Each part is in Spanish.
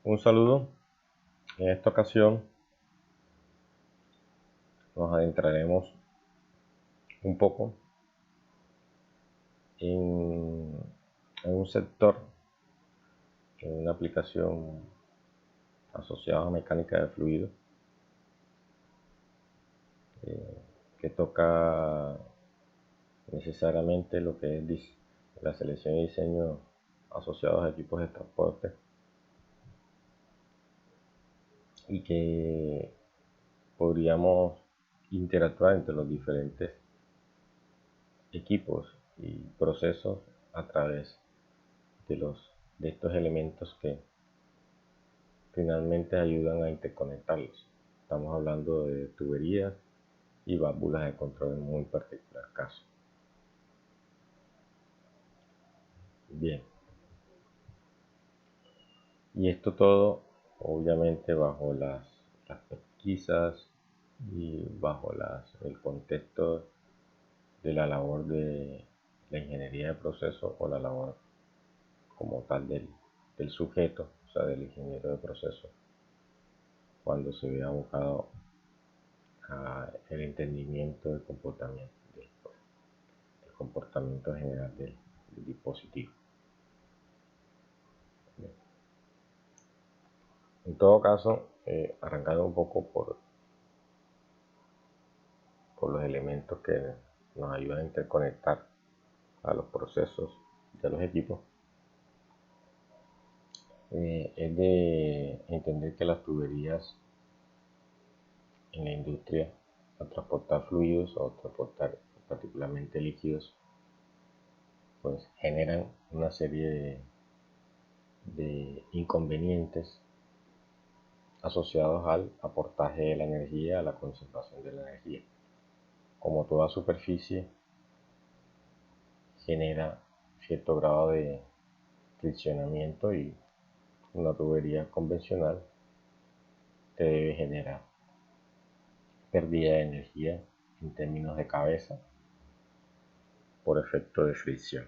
Un saludo. En esta ocasión nos adentraremos un poco en un sector, en una aplicación asociada a mecánica de fluidos, que toca necesariamente lo que es la selección y diseño asociados a equipos de transporte, y que podríamos interactuar entre los diferentes equipos y procesos a través de estos elementos que finalmente ayudan a interconectarlos. Estamos hablando de tuberías y válvulas de control en muy particular caso. Bien, y esto todo obviamente bajo las pesquisas y bajo el contexto de la labor de la ingeniería de proceso, o la labor como tal del sujeto, o sea, del ingeniero de proceso, cuando se ve abocado a el entendimiento del comportamiento general del dispositivo. En todo caso, arrancando un poco por los elementos que nos ayudan a interconectar a los procesos de los equipos, es de entender que las tuberías en la industria, al transportar fluidos o transportar particularmente líquidos, pues generan una serie de inconvenientes asociados al aportaje de la energía, a la conservación de la energía. Como toda superficie, genera cierto grado de friccionamiento, y una tubería convencional te debe generar pérdida de energía en términos de cabeza por efecto de fricción.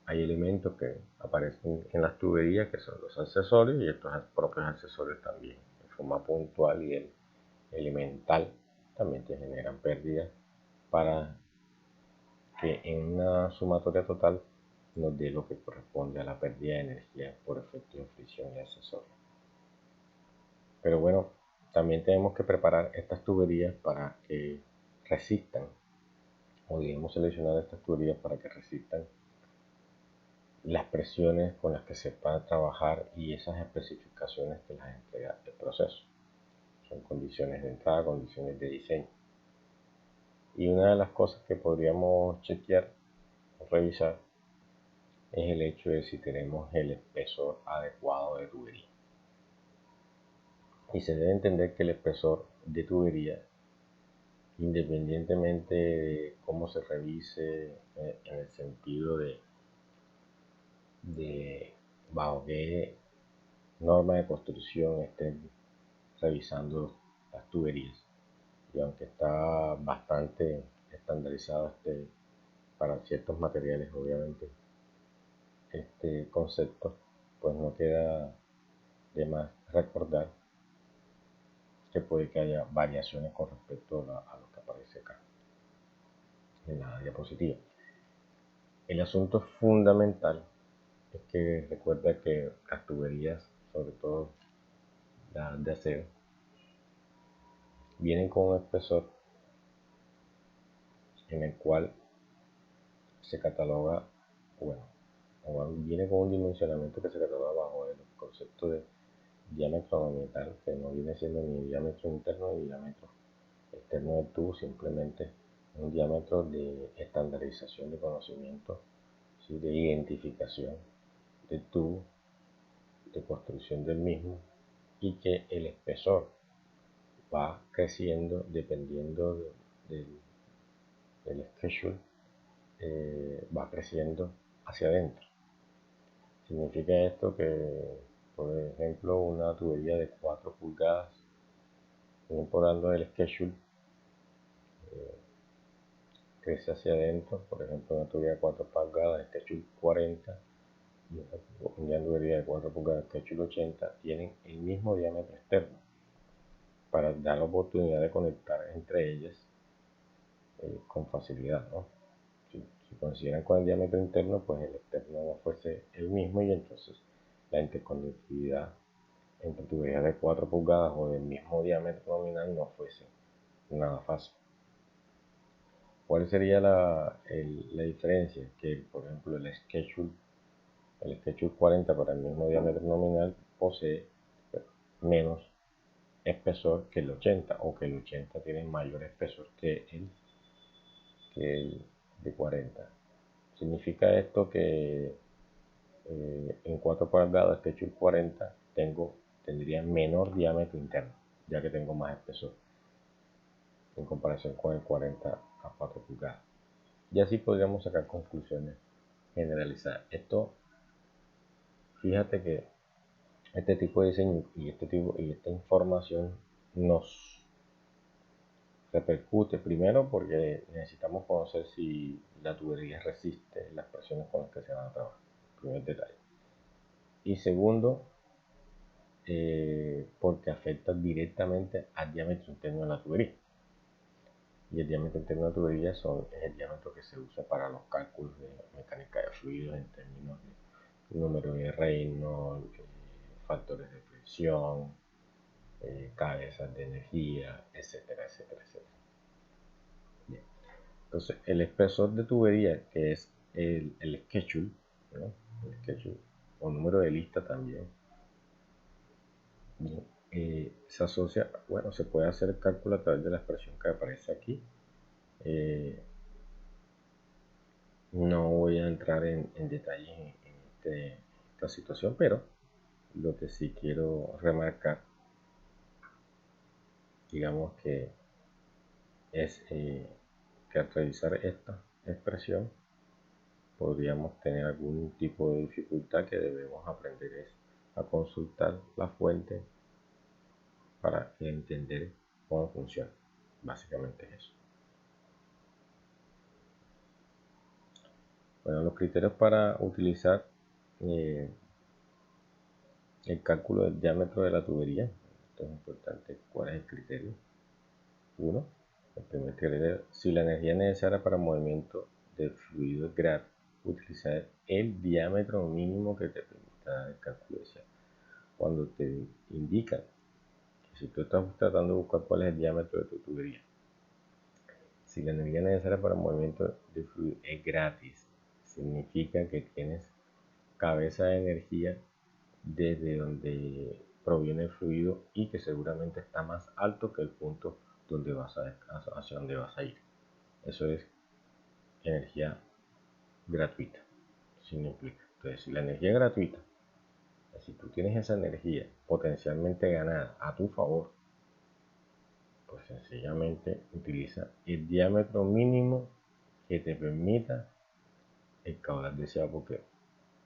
Hay elementos que aparecen en las tuberías que son los accesorios, y estos propios accesorios también en forma puntual y elemental también te generan pérdidas, para que en una sumatoria total nos dé lo que corresponde a la pérdida de energía por efecto de fricción y accesorios. Pero bueno, también tenemos que preparar estas tuberías para que resistan, o debemos seleccionar estas tuberías para que resistan las presiones con las que se va a trabajar y esas especificaciones que las entrega el proceso. Son condiciones de entrada, condiciones de diseño. Y una de las cosas que podríamos chequear o revisar es el hecho de si tenemos el espesor adecuado de tubería. Y se debe entender que el espesor de tubería, independientemente de cómo se revise, en el sentido de bajo qué norma de construcción estén revisando las tuberías, y aunque está bastante estandarizado para ciertos materiales, obviamente este concepto, pues no queda de más recordar que puede que haya variaciones con respecto a lo que aparece acá en la diapositiva. El asunto fundamental es que recuerda que las tuberías, sobre todo las de acero, vienen con un espesor en el cual se cataloga, bueno, o viene con un dimensionamiento que se cataloga bajo el concepto de diámetro nominal, que no viene siendo ni diámetro interno ni diámetro externo del tubo, simplemente un diámetro de estandarización de conocimiento, ¿sí?, de identificación del tubo, de construcción del mismo, y que el espesor va creciendo dependiendo del schedule, va creciendo hacia adentro. Significa esto que, por ejemplo, una tubería de 4 pulgadas, por hablando del schedule, crece hacia adentro. Por ejemplo, una tubería de 4 pulgadas, schedule 40, y una tubería de 4 pulgadas Sketchul 80 tienen el mismo diámetro externo para dar la oportunidad de conectar entre ellas con facilidad, ¿no? Si consideran con el diámetro interno, pues el externo no fuese el mismo y entonces la interconductividad entre tuberías de 4 pulgadas o del mismo diámetro nominal no fuese nada fácil. ¿Cuál sería la diferencia? Que, por ejemplo, el Sketchul 40 para el mismo diámetro nominal posee menos espesor que el 80, o que el 80 tiene mayor espesor que el de 40. Significa esto que en 4 pulgadas Sketchul 40 tendría menor diámetro interno, ya que tengo más espesor en comparación con el 40 a 4 pulgadas. Y así podríamos sacar conclusiones generalizadas. Esto, fíjate que este tipo de diseño y esta información nos repercute primero porque necesitamos conocer si la tubería resiste las presiones con las que se van a trabajar. Primer detalle. Y segundo, porque afecta directamente al diámetro interno de la tubería. Y el diámetro interno de la tubería es el diámetro que se usa para los cálculos de mecánica de fluidos en términos de número de Reynolds, factores de presión, cabezas de energía, etcétera, etcétera, etcétera. Bien. Entonces, el espesor de tubería, que es el Sketchul, ¿no? El Sketchul, o número de lista también, bien, se asocia, bueno, se puede hacer el cálculo a través de la expresión que aparece aquí. No voy a entrar en detalles en esta situación, pero lo que sí quiero remarcar, digamos que es que al realizar esta expresión podríamos tener algún tipo de dificultad que debemos aprender es a consultar la fuente para entender cómo funciona. Básicamente es eso. Bueno, los criterios para utilizar el cálculo del diámetro de la tubería. Esto es importante. ¿Cuál es el criterio? 1. El primer criterio: si la energía necesaria para el movimiento del fluido es grande, utilizar el diámetro mínimo que te permita dar el cálculo. Cuando te indican que si tú estás tratando de buscar cuál es el diámetro de tu tubería, si la energía necesaria para el movimiento del fluido es gratis, significa que tienes cabeza de energía desde donde proviene el fluido y que seguramente está más alto que el punto donde hacia donde vas a ir. Eso es energía gratuita, sin implica. Entonces, si la energía es gratuita, si tú tienes esa energía potencialmente ganada a tu favor, pues sencillamente utiliza el diámetro mínimo que te permita el caudal deseado, porque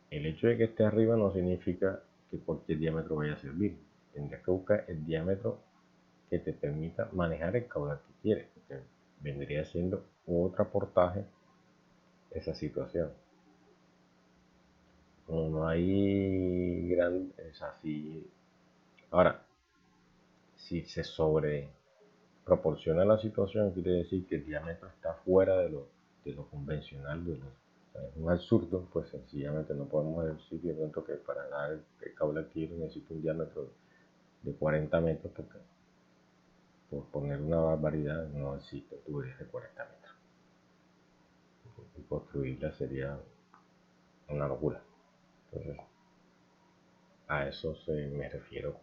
el hecho de que esté arriba no significa que cualquier diámetro vaya a servir. Tendrías que buscar el diámetro que te permita manejar el caudal que quieres, porque vendría siendo otro aportaje esa situación. No hay gran, es así. Ahora, si se sobre proporciona la situación, quiere decir que el diámetro está fuera de lo convencional, es un absurdo, pues sencillamente no podemos decir de pronto que para dar el caudal que quiero necesito un diámetro de 40 metros, porque por poner una barbaridad no existe tuberías de 40 metros. Y construirla sería una locura. Entonces, a eso me refiero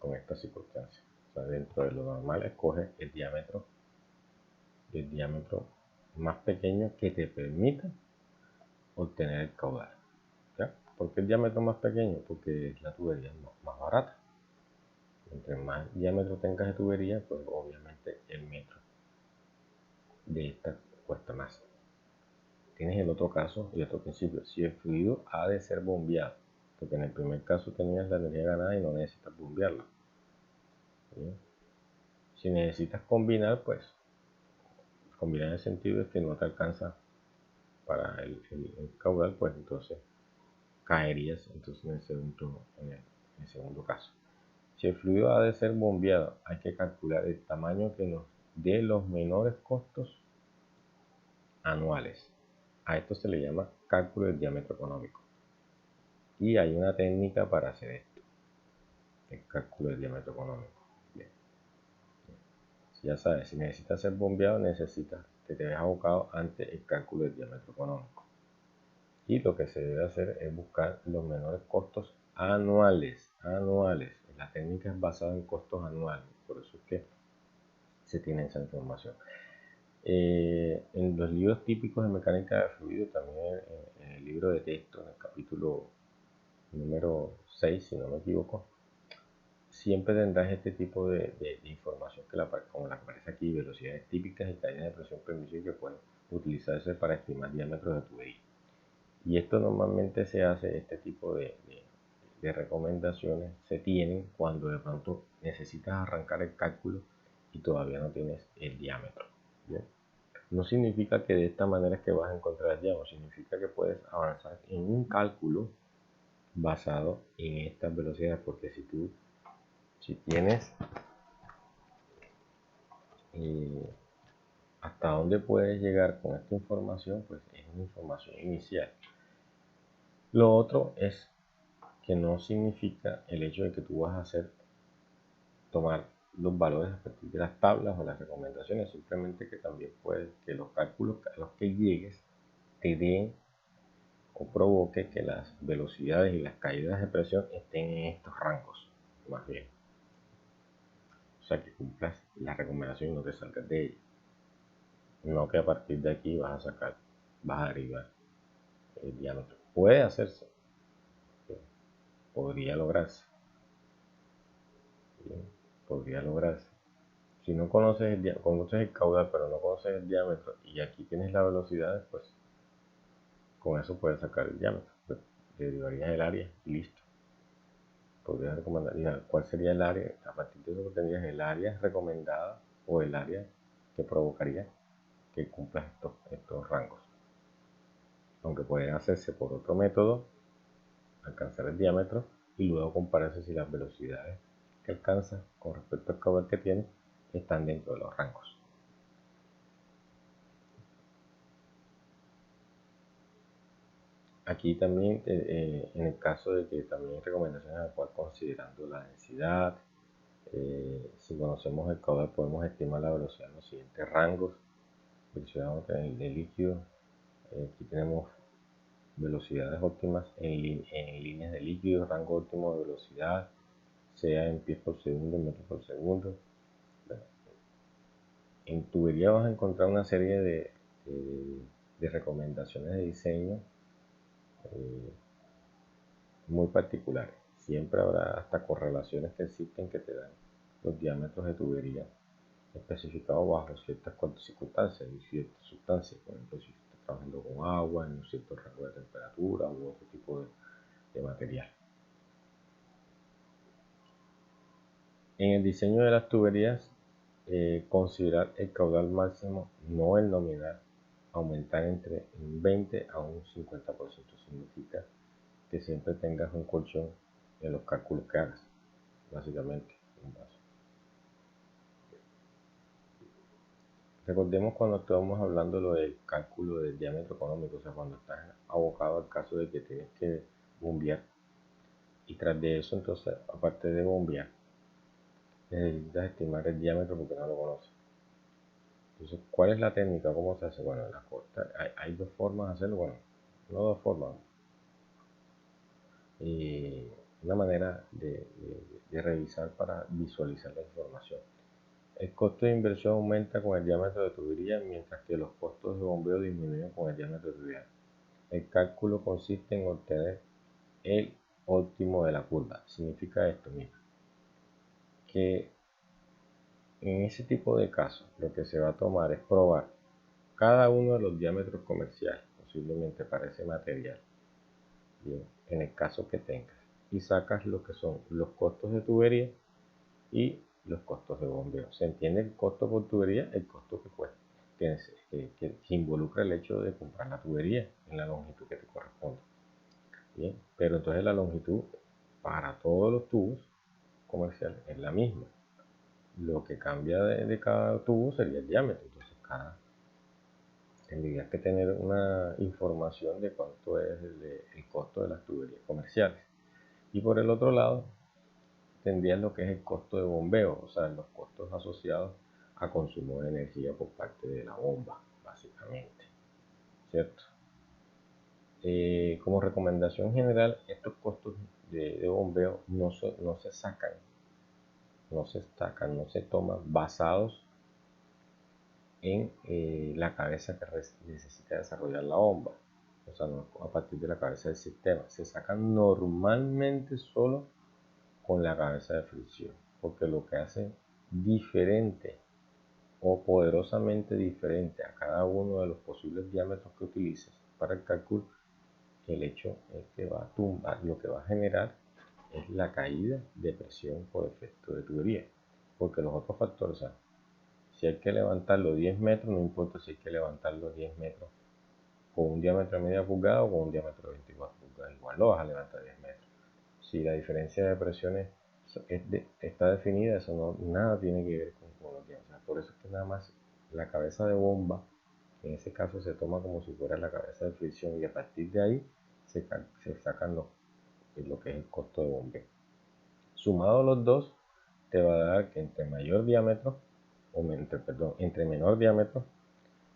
con esta circunstancia. O sea, dentro de lo normal, escoge el diámetro más pequeño que te permita obtener el caudal. ¿Ya? ¿Por qué el diámetro más pequeño? Porque la tubería es más barata. Entre más diámetro tengas de tubería, pues obviamente el metro de esta cuesta más. Tienes el otro caso y otro principio: si el fluido ha de ser bombeado, porque en el primer caso tenías la energía ganada y no necesitas bombearlo. ¿Sí? Si necesitas combinar, pues combinar en el sentido de que no te alcanza para el caudal, pues entonces caerías entonces en el segundo caso. Si el fluido ha de ser bombeado, hay que calcular el tamaño que nos dé los menores costos anuales. A esto se le llama cálculo del diámetro económico. Y hay una técnica para hacer esto, el cálculo del diámetro económico. Bien. Ya sabes, si necesitas ser bombeado, te ves abocado ante el cálculo del diámetro económico. Y lo que se debe hacer es buscar los menores costos anuales. La técnica es basada en costos anuales, por eso es que se tiene esa información. En los libros típicos de mecánica de fluido, también en el libro de texto, en el capítulo número 6, si no me equivoco, siempre tendrás este tipo de información como la que aparece aquí, velocidades típicas y caídas de presión permisible que pueden utilizarse para estimar diámetros de tubería. Y esto normalmente se hace, este tipo de recomendaciones se tienen cuando de pronto necesitas arrancar el cálculo y todavía no tienes el diámetro. ¿Bien? No significa que de esta manera es que vas a encontrar el diámetro, significa que puedes avanzar en un cálculo basado en estas velocidades, porque si tienes hasta dónde puedes llegar con esta información, pues es una información inicial. Lo otro es que no significa el hecho de que tú vas a tomar los valores a partir de las tablas o las recomendaciones, simplemente que también puede que los cálculos a los que llegues te den o provoque que las velocidades y las caídas de presión estén en estos rangos, más bien. O sea, que cumplas la recomendación y no te salgas de ella. No que a partir de aquí vas a derivar el diámetro. Puede hacerse, podría lograrse. Bien, podría lograrse. Si no conoces el caudal, pero no conoces el diámetro, y aquí tienes la velocidad, pues con eso puedes sacar el diámetro. Pues, derivarías el área y listo. Podrías recomendar cuál sería el área. A partir de eso tendrías el área recomendada o el área que provocaría que cumplas estos rangos. Aunque pueden hacerse por otro método, alcanzar el diámetro y luego compararse si las velocidades que alcanzas con respecto al caudal que tienes están dentro de los rangos. Aquí también, en el caso de que también hay recomendaciones a cual considerando la densidad, si conocemos el caudal podemos estimar la velocidad en los siguientes rangos. Velocidad de líquido, aquí tenemos velocidades óptimas en líneas de líquido, rango óptimo de velocidad, sea en pies por segundo, en metros por segundo. En tubería vas a encontrar una serie de recomendaciones de diseño muy particulares. Siempre habrá hasta correlaciones que existen que te dan los diámetros de tubería especificados bajo ciertas circunstancias y ciertas sustancias. Por ejemplo, si estás trabajando con agua en un cierto rango de temperatura u otro tipo de material. En el diseño de las tuberías, considerar el caudal máximo, no el nominal, aumentar entre un 20 a un 50%. Significa que siempre tengas un colchón en los cálculos que hagas, básicamente. Recordemos cuando estábamos hablando lo del cálculo del diámetro económico, o sea, cuando estás abocado al caso de que tienes que bombear, y tras de eso, entonces, aparte de bombear, necesitas estimar el diámetro porque no lo conoces. Entonces, ¿cuál es la técnica? ¿Cómo se hace? Bueno, hay dos formas de hacerlo, bueno, no dos formas. Una manera de revisar para visualizar la información. El costo de inversión aumenta con el diámetro de tubería, mientras que los costos de bombeo disminuyen con el diámetro de tubería. El cálculo consiste en obtener el óptimo de la curva. Significa esto, mira, que en ese tipo de casos lo que se va a tomar es probar cada uno de los diámetros comerciales, posiblemente para ese material, bien, en el caso que tengas, y sacas lo que son los costos de tubería y los costos de bombeo. Se entiende el costo por tubería, el costo que cuesta, que involucra el hecho de comprar la tubería en la longitud que te corresponde. Bien, pero entonces la longitud para todos los tubos comerciales es la misma. Lo que cambia de cada tubo sería el diámetro. Entonces tendrías que tener una información de cuánto es el costo de las tuberías comerciales. Y por el otro lado, tendrías lo que es el costo de bombeo, o sea, los costos asociados a consumo de energía por parte de la bomba, básicamente, ¿cierto? Como recomendación general, estos costos de bombeo no se sacan, no se toman basados en la cabeza que necesita desarrollar la bomba, o sea, no a partir de la cabeza del sistema. Se sacan normalmente solo con la cabeza de fricción, porque lo que hace diferente o poderosamente diferente a cada uno de los posibles diámetros que utilices para el cálculo, el hecho es que va a tumbar, lo que va a generar es la caída de presión por efecto de tubería, porque los otros factores, o sea, si hay que levantarlo 10 metros, no importa si hay que levantarlo 10 metros con un diámetro de media pulgada o con un diámetro de 24 pulgadas, igual lo vas a levantar 10 metros. Si la diferencia de presiones está definida, eso no, nada tiene que ver con los diámetros. O sea, por eso es que nada más la cabeza de bomba, en ese caso se toma como si fuera la cabeza de fricción, y a partir de ahí se sacan lo que es el costo de bombeo. Sumado los dos, te va a dar que entre mayor diámetro, entre menor diámetro,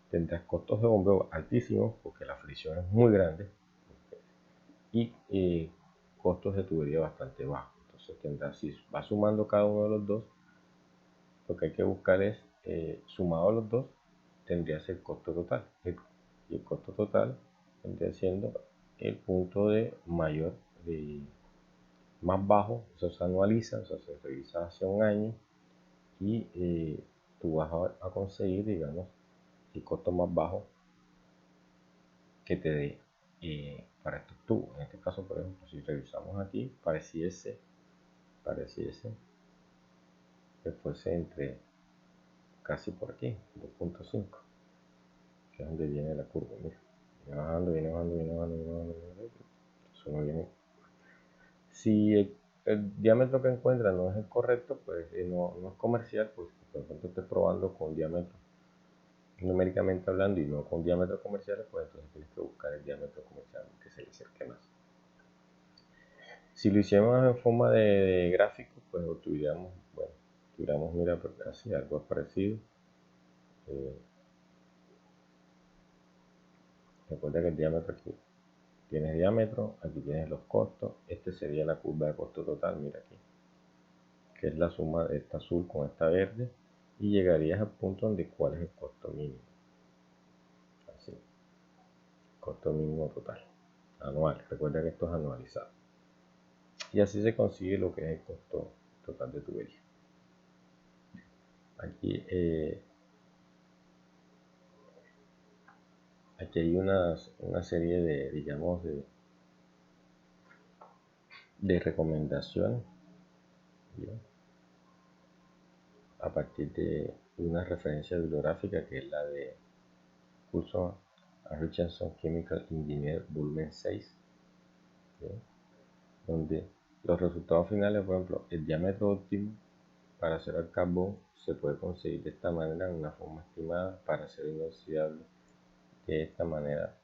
tendrás costos de bombeo altísimos porque la fricción es muy grande y costos de tubería bastante bajos. Entonces tendrás, si vas sumando cada uno de los dos, lo que hay que buscar es, sumado a los dos, tendrías el costo total. Y el costo total vendría siendo el punto de más bajo, eso se anualiza, o sea, se revisa hacia un año y tú vas a conseguir, digamos, el costo más bajo que te dé para estos tubos. En este caso, por ejemplo, si revisamos aquí, pareciese que fuese entre casi por aquí, 2.5, que es donde viene la curva. Mira, viene bajando, viene bajando, viene bajando, viene bajando, viene bajando. Eso no viene. Si el diámetro que encuentra no es el correcto, pues no es comercial, pues por ejemplo estoy probando con diámetro numéricamente hablando y no con diámetros comerciales, pues entonces tienes que buscar el diámetro comercial que se le acerque más. Si lo hiciéramos en forma de gráfico, pues tuviéramos, mira, así algo parecido. Recuerda que el diámetro aquí tienes diámetro, aquí tienes los costos. Este sería la curva de costo total, mira aquí, que es la suma de esta azul con esta verde, y llegarías al punto donde cuál es el costo mínimo. Así, costo mínimo total, anual. Recuerda que esto es anualizado. Y así se consigue lo que es el costo total de tubería. Aquí hay una serie de, digamos, de recomendaciones, ¿bien?, a partir de una referencia bibliográfica que es la de curso a Richardson Chemical Engineer volumen 6, ¿bien?, donde los resultados finales, por ejemplo, el diámetro óptimo para acero al carbón se puede conseguir de esta manera, en una forma estimada, para acero inoxidable de esta manera,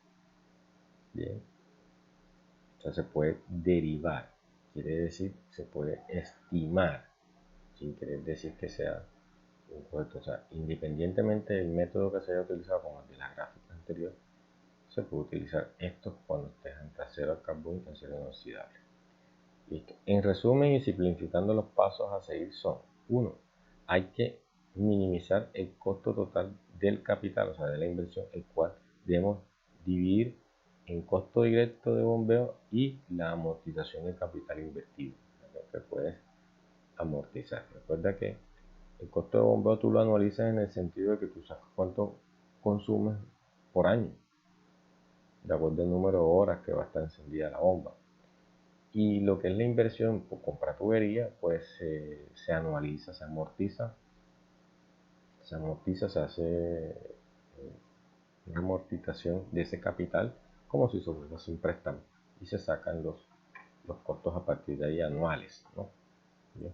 bien. O sea, se puede derivar, quiere decir, se puede estimar, sin querer decir que sea un correcto. O sea, independientemente del método que se haya utilizado, como el de la gráfica anterior, se puede utilizar esto cuando estés entre acero al carbón y acero inoxidable. Listo. En resumen y simplificando, los pasos a seguir son: 1. Hay que minimizar el costo total del capital, o sea, de la inversión, el cual debemos dividir en costo directo de bombeo y la amortización del capital invertido, lo que puedes amortizar. Recuerda que el costo de bombeo tú lo anualizas en el sentido de que tú sabes cuánto consumes por año, de acuerdo al número de horas que va a estar encendida la bomba. Y lo que es la inversión por comprar tubería, pues se anualiza, se amortiza, se hace una amortización de ese capital como si fuese un préstamo. y se sacan los costos a partir de ahí anuales, ¿no? Bien.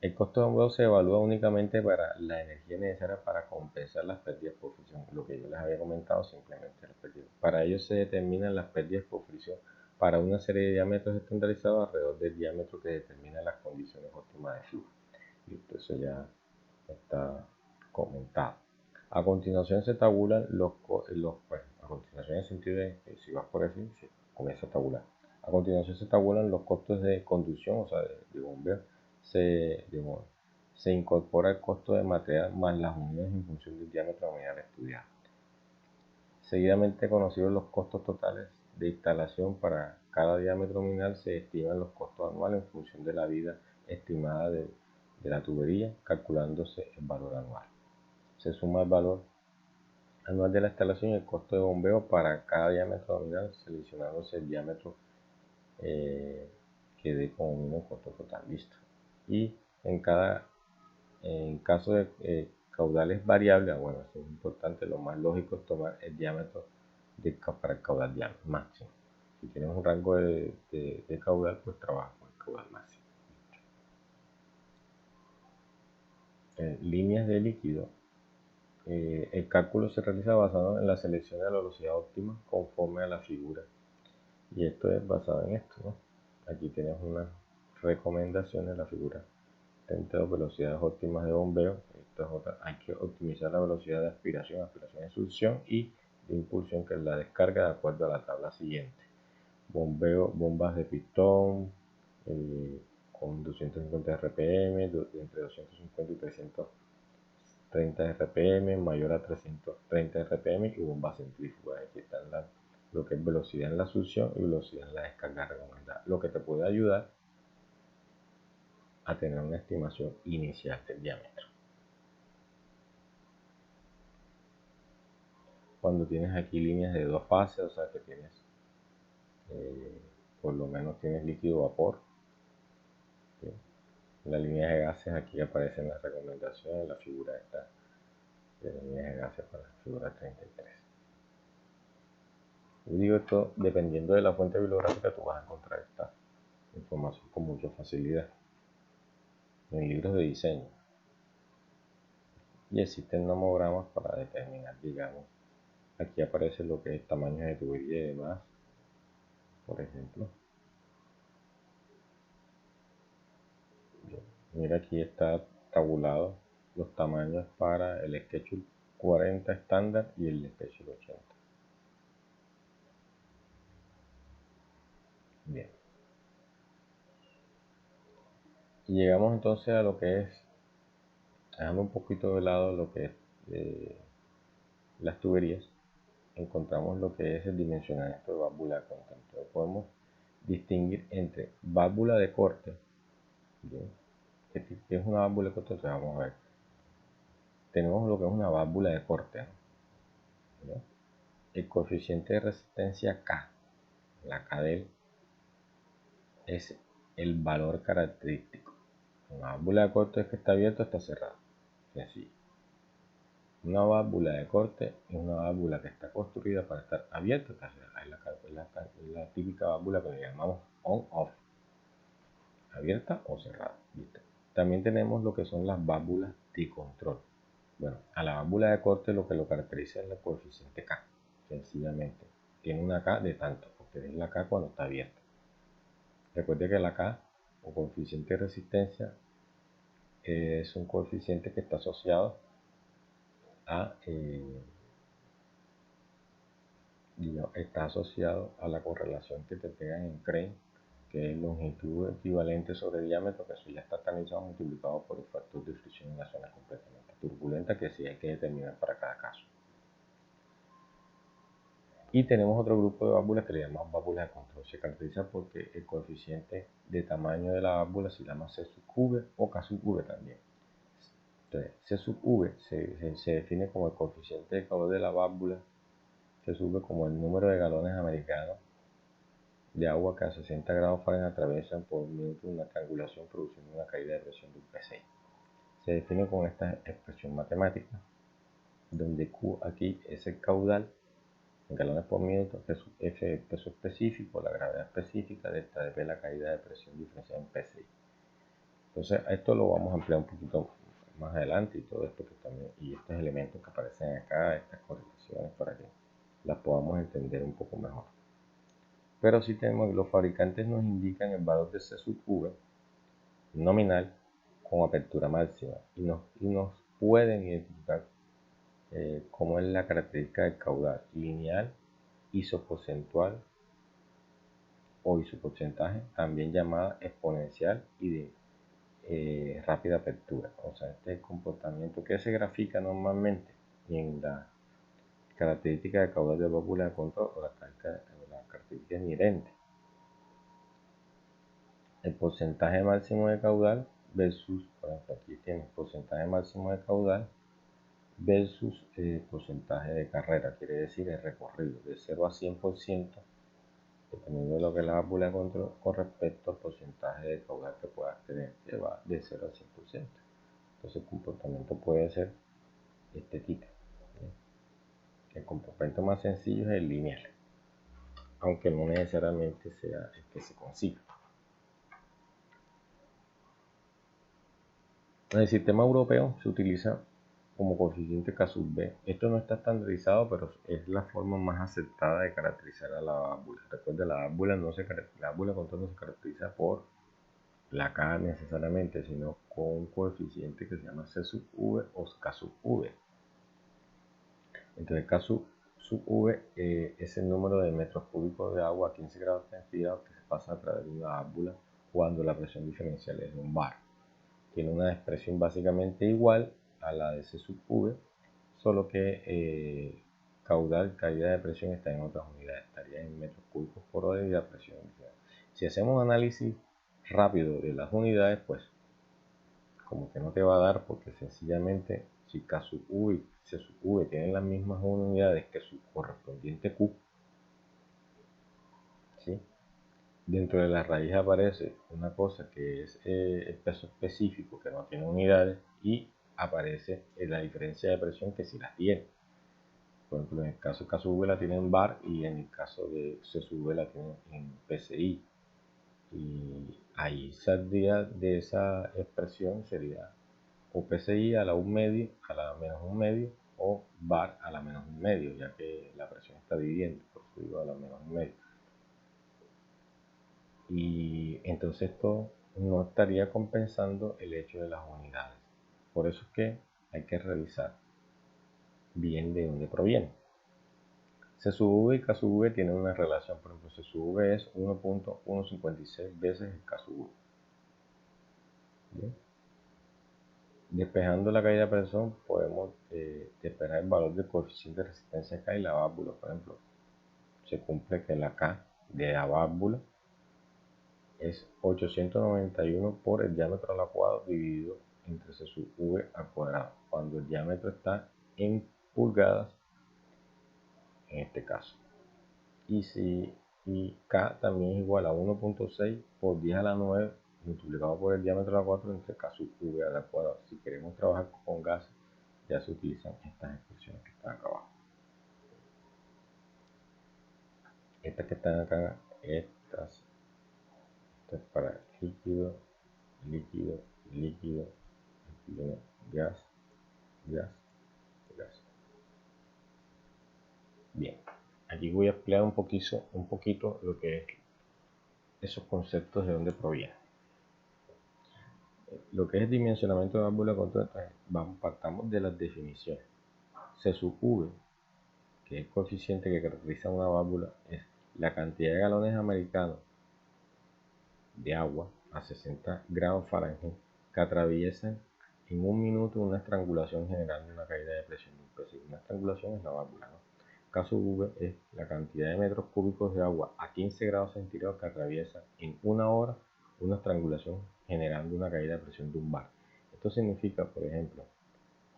El costo de bombeo se evalúa únicamente para la energía necesaria para compensar las pérdidas por fricción, lo que yo les había comentado, simplemente las pérdidas. Para ello se determinan las pérdidas por fricción para una serie de diámetros estandarizados alrededor del diámetro que determina las condiciones óptimas de flujo. Y eso ya está comentado. A continuación se tabulan a continuación en el sentido de que si vas por así, se comienza a tabular. A continuación se tabulan los costos de conducción, o sea, de bombeo. Se incorpora el costo de material más las unidades en función del diámetro de la unidad estudiada. Seguidamente conocidos los costos totales de instalación para cada diámetro nominal, se estiman los costos anuales en función de la vida estimada de la tubería, calculándose el valor anual. Se suma el valor anual de la instalación y el costo de bombeo para cada diámetro nominal, seleccionándose el diámetro que dé como mínimo costo total. Listo. Y en caso de caudales variables, bueno, eso es importante, lo más lógico es tomar el diámetro para el caudal máximo. Si tienes un rango de caudal, pues trabaja con el caudal máximo. Líneas de líquido. El cálculo se realiza basado en la selección de la velocidad óptima conforme a la figura. Y esto es basado en esto, ¿no? Aquí tienes unas recomendaciones, la figura. Entre las velocidades óptimas de bombeo, esta es otra. Hay que optimizar la velocidad de aspiración de succión y de impulsión, que es la descarga, de acuerdo a la tabla siguiente. Bombas de pistón con 250 RPM, entre 250 y 330 RPM, mayor a 330 RPM, y bombas centrífugas. Aquí están lo que es velocidad en la succión y velocidad en la descarga recomendada, lo que te puede ayudar a tener una estimación inicial del diámetro. Cuando tienes aquí líneas de dos fases, o sea que tienes por lo menos tienes líquido vapor, ¿sí? La línea de gases, aquí aparecen las recomendaciones, la figura esta de líneas de gases para la figura 33. Y digo esto, dependiendo de la fuente bibliográfica, tú vas a encontrar esta información con mucha facilidad en libros de diseño. Y existen nomogramas para determinar, digamos, aquí aparece lo que es tamaño de tubería y demás, por ejemplo. Mira, aquí está tabulado los tamaños para el SketchUp 40 estándar y el SketchUp 80. Bien. Y llegamos entonces a lo que es, dejando un poquito de lado lo que es las tuberías, encontramos lo que es el dimensionamiento de válvula de corte. Entonces podemos distinguir entre válvula de corte, ¿bien? ¿Qué es una válvula de corte? Entonces vamos a ver. Tenemos lo que es una válvula de corte, ¿no? El coeficiente de resistencia K, la K de él, es el valor característico. Una válvula de corte es que está abierto o está cerrado. Sencillo. Una válvula de corte es una válvula que está construida para estar abierta o estar cerrada. Es la típica válvula que le llamamos on-off. Abierta o cerrada. ¿Listo? También tenemos lo que son las válvulas de control. Bueno, a la válvula de corte lo que lo caracteriza es el coeficiente K. Sencillamente. Tiene una K de tanto, porque es la K cuando está abierta. Recuerde que la K, o coeficiente de resistencia, es un coeficiente que está asociado a la correlación que te pegan en Crane, que es longitud equivalente sobre diámetro, que eso ya está estandarizado, multiplicado por el factor de fricción en la zona completamente turbulenta, que sí hay que determinar para cada caso. Y tenemos otro grupo de válvulas que le llamamos válvulas de control. Se caracteriza porque el coeficiente de tamaño de la válvula se llama C sub V o K sub V también. Entonces, C sub V se define como el coeficiente de caudal de la válvula, se sube como el número de galones americanos de agua que a 60 grados Fahrenheit atraviesan por minuto una triangulación, produciendo una caída de presión de un P6. Se define con esta expresión matemática, donde Q aquí es el caudal en galones por minuto, F es peso específico, la gravedad específica, delta de P la caída de presión diferencial en PSI. Entonces a esto lo vamos a ampliar un poquito más adelante y todo esto que también, y estos elementos que aparecen acá, estas correlaciones para que las podamos entender un poco mejor. Pero si tenemos, los fabricantes nos indican el valor de C sub V nominal con apertura máxima y nos pueden identificar cómo es la característica del caudal lineal, isoporcentual o isoporcentaje, también llamada exponencial y de rápida apertura. O sea, este es el comportamiento que se grafica normalmente en la característica de caudal de válvula de control o la característica inherente. El porcentaje máximo de caudal versus, por ejemplo, aquí tiene porcentaje máximo de caudal versus porcentaje de carrera, quiere decir el recorrido de 0 a 100%, dependiendo de lo que es la válvula de control, con respecto al porcentaje de caudal que puedas tener, que va de 0 a 100%. Entonces el comportamiento puede ser este tipo. El comportamiento más sencillo es el lineal, aunque no necesariamente sea el que se consiga. En el sistema europeo se utiliza como coeficiente K sub B. Esto no está estandarizado, pero es la forma más aceptada de caracterizar a la válvula. Recuerda, la válvula control no se caracteriza por la K necesariamente, sino con un coeficiente que se llama C sub V o K sub V. Entonces K sub V es el número de metros cúbicos de agua a 15 grados centígrados que se pasa a través de una válvula cuando la presión diferencial es de un bar. Tiene una expresión básicamente igual a la de C sub V, solo que caudal, caída de presión está en otras unidades, estaría en metros cúbicos por hora y la presión. Si hacemos un análisis rápido de las unidades, pues como que no te va a dar, porque sencillamente si K sub V y C sub V tienen las mismas unidades que su correspondiente Q, ¿sí? Dentro de la raíz aparece una cosa que es el peso específico, que no tiene unidades, y aparece la diferencia de presión que sí las tiene. Por ejemplo, en el caso de K sub V la tiene en bar y en el caso de C sub V la tiene en PSI. Y ahí saldría de esa expresión sería o PSI a la 1 medio, a la menos 1 medio, o bar a la menos 1 medio, ya que la presión está dividiendo, por eso digo a la menos 1 medio. Y entonces esto no estaría compensando el hecho de las unidades. Por eso es que hay que revisar bien de dónde proviene. C sub V y K sub V tienen una relación, por ejemplo, C sub V es 1.156 veces el K sub V. ¿Bien? Despejando la caída de presión, podemos despejar el valor del coeficiente de resistencia K y la válvula. Por ejemplo, se cumple que la K de la válvula es 891 por el diámetro al cuadrado dividido entre C sub V al cuadrado, cuando el diámetro está en pulgadas en este caso. Y K también es igual a 1.6 por 10 a la 9 multiplicado por el diámetro a la 4 entre K sub V al cuadrado. Si queremos trabajar con gases, ya se utilizan estas expresiones que están acá abajo. Estas que están acá, estas es para líquido, líquido, líquido, líquido, gas, gas, gas. Bien, aquí voy a ampliar un poquito lo que es esos conceptos de dónde provienen. Lo que es el dimensionamiento de válvula de control, partamos de las definiciones. C sub V, que es el coeficiente que caracteriza una válvula, es la cantidad de galones americanos de agua a 60 grados Fahrenheit que atraviesan en un minuto una estrangulación generando una caída de presión de un PSI. Una estrangulación es la válvula, ¿no? K sub V es la cantidad de metros cúbicos de agua a 15 grados centígrados que atraviesa en una hora una estrangulación generando una caída de presión de un bar. Esto significa, por ejemplo,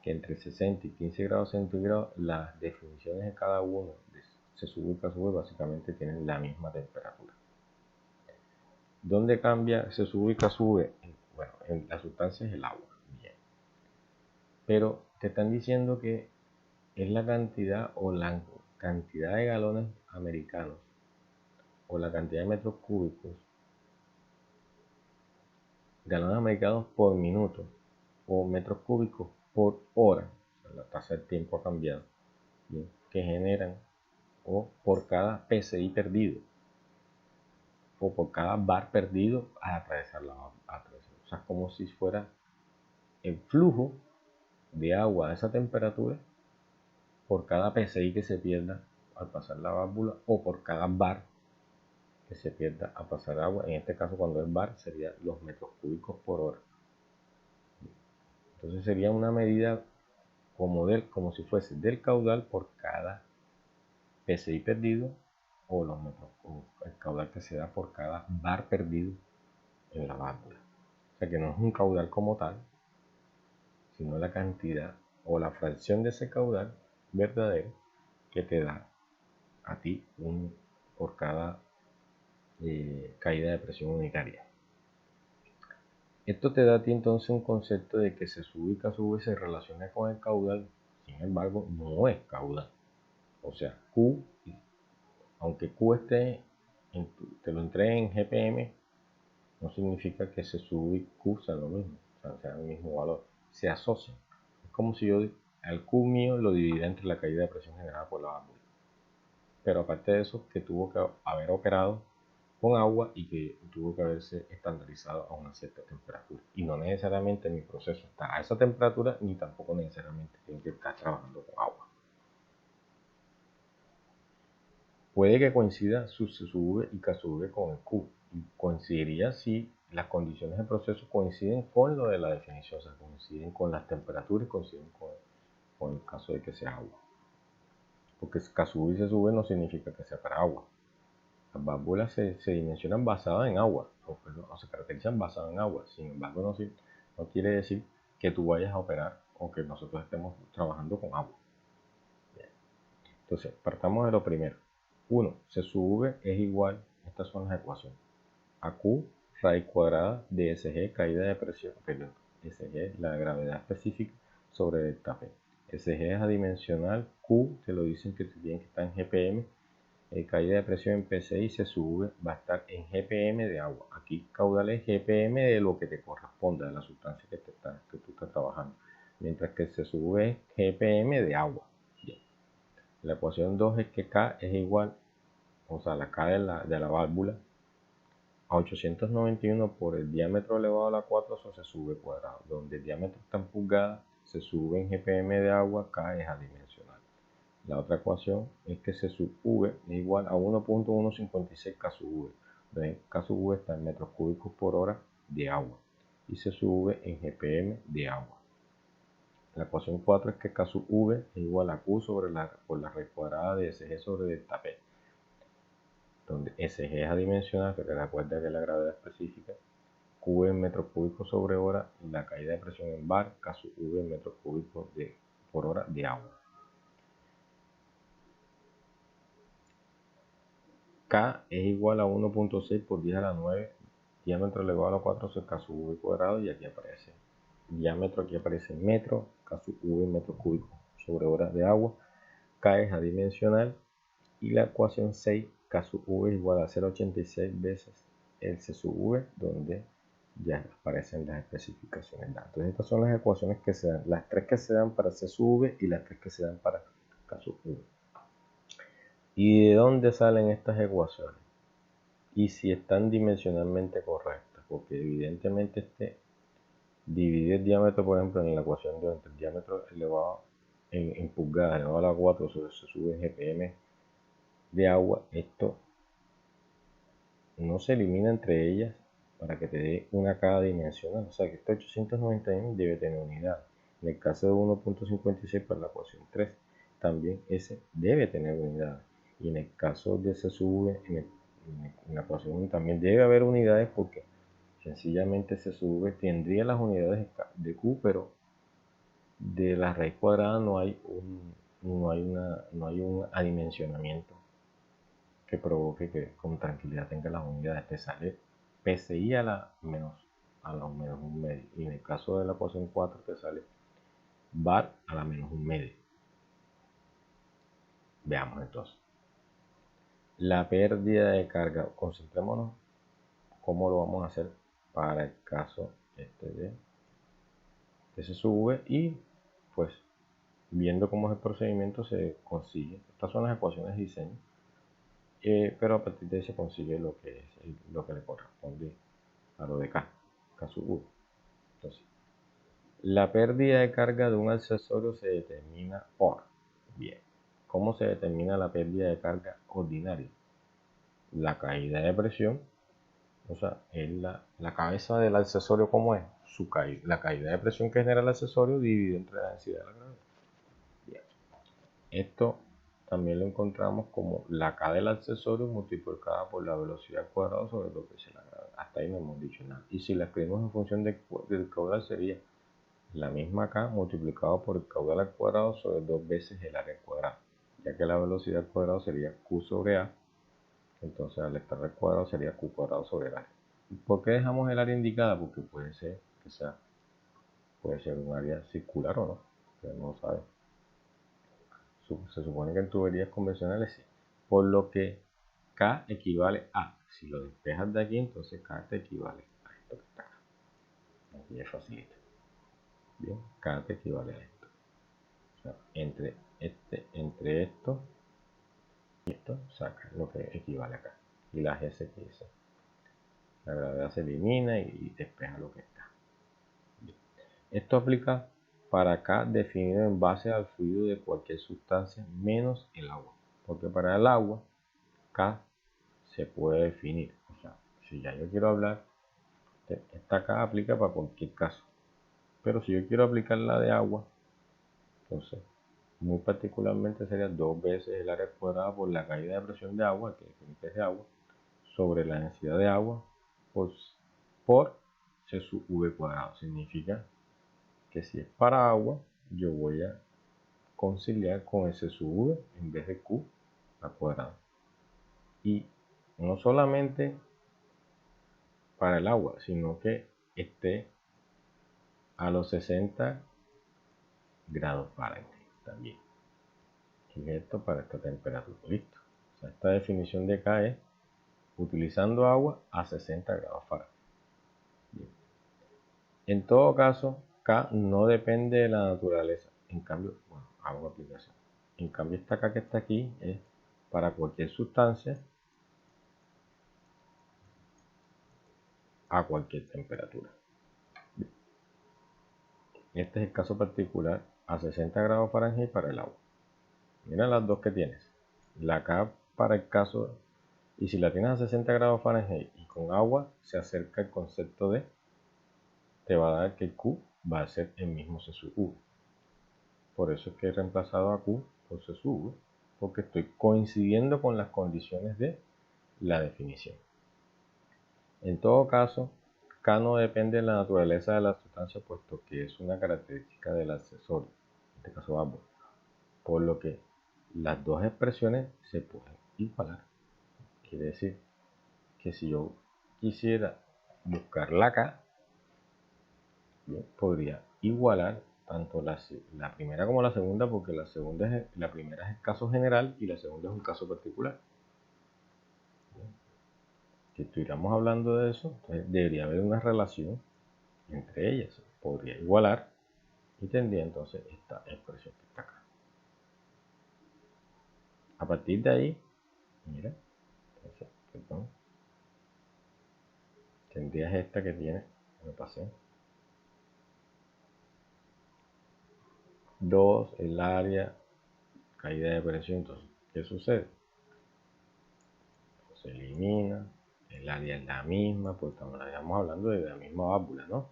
que entre 60 y 15 grados centígrados las definiciones de cada uno de C sub V y K sub V básicamente tienen la misma temperatura. ¿Dónde cambia C sub V y K sub V? Bueno, en la sustancia es el agua. Bien. Pero te están diciendo que es la cantidad o la cantidad de galones americanos o la cantidad de metros cúbicos, galones americanos por minuto o metros cúbicos por hora, o sea, la tasa de tiempo ha cambiado, ¿bien?, que generan, o por cada PSI perdido, o por cada bar perdido al atravesar la válvula. O sea, como si fuera el flujo de agua a esa temperatura por cada PSI que se pierda al pasar la válvula, o por cada bar que se pierda al pasar agua. En este caso, cuando es bar, serían los metros cúbicos por hora. Entonces sería una medida como si fuese del caudal por cada PSI perdido, o los metros, o el caudal que se da por cada bar perdido en la válvula. O sea que no es un caudal como tal, sino la cantidad o la fracción de ese caudal verdadero que te da a ti por cada caída de presión unitaria. Esto te da a ti entonces un concepto de que se sube y K se relaciona con el caudal, sin embargo no es caudal. O sea, Q, aunque Q te lo entregue en GPM, no significa que se sube y Q sea lo mismo, o sea el mismo valor, se asocian. Es como si yo al Q mío lo dividiera entre la caída de presión generada por la válvula. Pero aparte de eso, que tuvo que haber operado con agua y que tuvo que haberse estandarizado a una cierta temperatura. Y no necesariamente mi proceso está a esa temperatura, ni tampoco necesariamente tiene que estar trabajando con agua. Puede que coincida su CSV y KSV con el Q. Y coincidiría si las condiciones del proceso coinciden con lo de la definición, o sea, coinciden con las temperaturas y coinciden con el caso de que sea agua. Porque KSV y CSV no significa que sea para agua. Las válvulas se dimensionan basadas en agua, o se caracterizan basadas en agua. Sin embargo, no quiere decir que tú vayas a operar o que nosotros estemos trabajando con agua. Bien. Entonces, partamos de lo primero. 1. CSV es igual, estas son las ecuaciones, a Q raíz cuadrada de SG, caída de presión, perdón, SG, la gravedad específica, sobre delta P. SG es adimensional, Q te lo dicen que tienen que estar en GPM, caída de presión en PSI, CSV va a estar en GPM de agua. Aquí caudal es GPM de lo que te corresponde, de la sustancia que tú estás trabajando, mientras que CSV es GPM de agua. Bien. La ecuación 2 es que K es igual, o sea, la K de la válvula, a 891 por el diámetro elevado a la 4 sobre CSV cuadrado, donde el diámetro está en pulgadas, se sube en GPM de agua, K es adimensional. La otra ecuación es que C sub V es igual a 1.156 K sub V, donde K sub V está en metros cúbicos por hora de agua y C sub V en GPM de agua. La ecuación 4 es que K sub V es igual a Q por la raíz cuadrada de SG sobre delta P, donde SG es adimensional, pero recuerda que es la gravedad específica, Q en metros cúbicos sobre hora, y la caída de presión en bar, K sub V en metros cúbicos por hora de agua. K es igual a 1.6 por 10 a la 9, diámetro elevado a la 4 sobre K sub V cuadrado, y aquí aparece diámetro, aquí aparece metro, K sub V metros cúbicos sobre hora de agua. K es adimensional, y la ecuación 6, K sub V es igual a 0.86 veces el C sub V, donde ya aparecen las especificaciones. Entonces estas son las ecuaciones que se dan, las tres que se dan para C sub V y las tres que se dan para K sub V. ¿Y de dónde salen estas ecuaciones? Y si están dimensionalmente correctas, porque evidentemente dividir el diámetro, por ejemplo, en la ecuación de entre el diámetro elevado en pulgadas elevado a la 4 se sube en GPM de agua, esto no se elimina entre ellas para que te dé una K dimensional, o sea que este 891 debe tener unidad. En el caso de 1.56 para la ecuación 3, también ese debe tener unidad. Y en el caso de CSV, en la ecuación 1 también debe haber unidades, porque sencillamente CSV tendría las unidades de Q, pero de la raíz cuadrada no hay un adimensionamiento que provoque que con tranquilidad tenga las unidades. Te sale PSI a los menos 1 medio, y en el caso de la ecuación 4 te sale bar a la menos 1 medio. Veamos entonces. La pérdida de carga, concentrémonos cómo lo vamos a hacer para el caso de ese sube y pues viendo cómo es el procedimiento se consigue. Estas son las ecuaciones de diseño, pero a partir de ahí se consigue lo que es lo que le corresponde a lo de K sub V. Entonces, la pérdida de carga de un accesorio se determina por, bien, ¿cómo se determina la pérdida de carga ordinaria? La caída de presión, o sea, es la cabeza del accesorio, ¿cómo es? La caída de presión que genera el accesorio dividido entre la densidad de la gravedad. Bien. Esto también lo encontramos como la K del accesorio multiplicada por la velocidad al cuadrado sobre 2 veces la gravedad. Hasta ahí no hemos dicho nada. Y si la escribimos en función del caudal sería la misma K multiplicado por el caudal al cuadrado sobre 2 veces el área al cuadrado, ya que la velocidad al cuadrado sería Q sobre A, entonces al estar al cuadrado sería Q cuadrado sobre el área. ¿Por qué dejamos el área indicada? Porque puede ser un área circular o no, que no lo sabe. Se supone que en tuberías convencionales sí, por lo que K equivale a, si lo despejas de aquí, entonces K te equivale a esto que está acá. Aquí es facilito. Bien, K te equivale a esto. O sea, entre esto y esto, saca lo que equivale acá. Y la G se dice. La gravedad se elimina y despeja lo que está. Bien. Esto aplica para K definido en base al fluido de cualquier sustancia menos el agua. Porque para el agua, K se puede definir. O sea, si ya yo quiero hablar, esta K aplica para cualquier caso. Pero si yo quiero aplicar la de agua, entonces, muy particularmente sería 2 veces el área cuadrada por la caída de presión de agua, que es de agua, sobre la densidad de agua por C sub V cuadrado. Significa que si es para agua, yo voy a conciliar con C sub V en vez de Q al cuadrado. Y no solamente para el agua, sino que esté a los 60 grados Fahrenheit también. Y esto para esta temperatura. Listo. O sea, esta definición de K es utilizando agua a 60 grados Fahrenheit. Bien. En todo caso, K no depende de la naturaleza. En cambio, bueno, hago una aplicación. En cambio, esta K que está aquí es para cualquier sustancia a cualquier temperatura. Bien. Este es el caso particular a 60 grados Fahrenheit para el agua. Mira las dos que tienes. La K para el caso, y si la tienes a 60 grados Fahrenheit y con agua, se acerca el concepto de, te va a dar que Q va a ser el mismo C sub V. Por eso es que he reemplazado a Q por C sub V, porque estoy coincidiendo con las condiciones de la definición. En todo caso, K no depende de la naturaleza de la sustancia, puesto que es una característica del accesorio, en este caso ambos, por lo que las dos expresiones se pueden igualar. Quiere decir que si yo quisiera buscar la K, bien, podría igualar tanto la primera como la segunda, porque la primera es el caso general y la segunda es un caso particular. Bien. Si estuviéramos hablando de eso, entonces debería haber una relación entre ellas. Podría igualar y tendría entonces esta expresión que está acá. A partir de ahí, mira, entonces, perdón, tendrías esta que tiene, me pasé, 2, el área, caída de presión. Entonces, ¿qué sucede? Se elimina, el área es la misma, pues estamos hablando de la misma válvula, ¿no?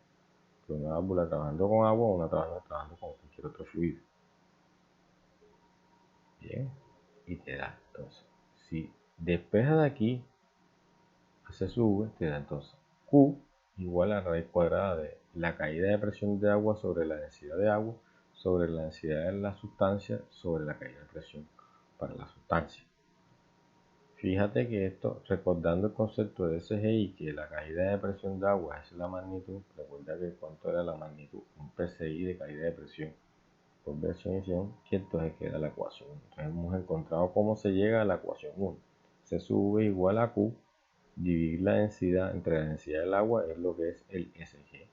Que una válvula trabajando con agua o una trabajando con cualquier otro fluido. Bien, y te da, entonces, si despejas de aquí, se sube, te da entonces Q igual a raíz cuadrada de la caída de presión de agua sobre la densidad de agua sobre la densidad de la sustancia sobre la caída de presión para la sustancia. Fíjate que esto, recordando el concepto de SGI, que la caída de presión de agua es la magnitud, recuerda que cuánto era la magnitud, un PSI de caída de presión. por definición, que entonces queda la ecuación 1. Entonces hemos encontrado cómo se llega a la ecuación 1. C sub V igual a Q, dividir la densidad entre la densidad del agua es lo que es el SG.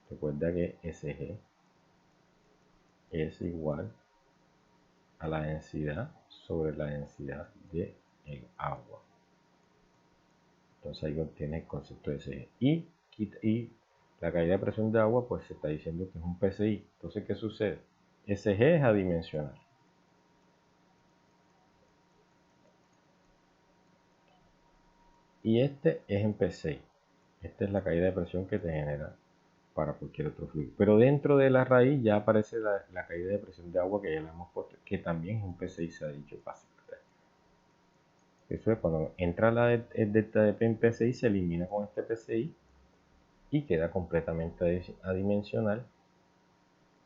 Recuerda que SG es igual a la densidad sobre la densidad del agua. Entonces ahí obtienes el concepto de SG. Y la caída de presión de agua, pues se está diciendo que es un PSI. Entonces, ¿qué sucede? SG es adimensional. Y este es en PSI. Esta es la caída de presión que te genera para cualquier otro fluido. Pero dentro de la raíz ya aparece la caída de presión de agua que ya la hemos puesto, que también es un PSI, se ha dicho fácil. Eso es cuando entra la delta de P en PSI, se elimina con este PSI y queda completamente adimensional,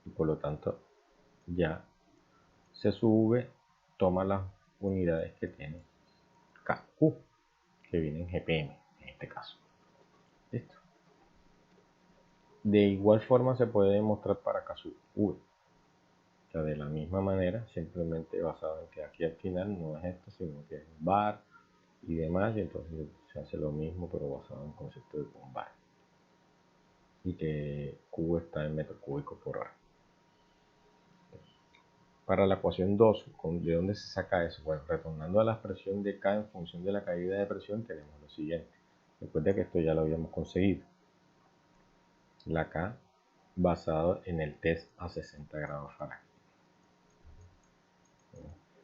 y por lo tanto ya se sube, toma las unidades que tiene KQ, que viene en GPM en este caso. ¿Listo? De igual forma se puede demostrar para K sub V. O sea, de la misma manera, simplemente basado en que aquí al final no es esto, sino que es bar y demás, y entonces se hace lo mismo, pero basado en el concepto de un bar. Y que Q está en metro cúbico por hora. Para la ecuación 2, ¿de dónde se saca eso? Bueno, retornando a la expresión de K en función de la caída de presión, tenemos lo siguiente. Recuerda que esto ya lo habíamos conseguido. La K basado en el test a 60 grados Fahrenheit.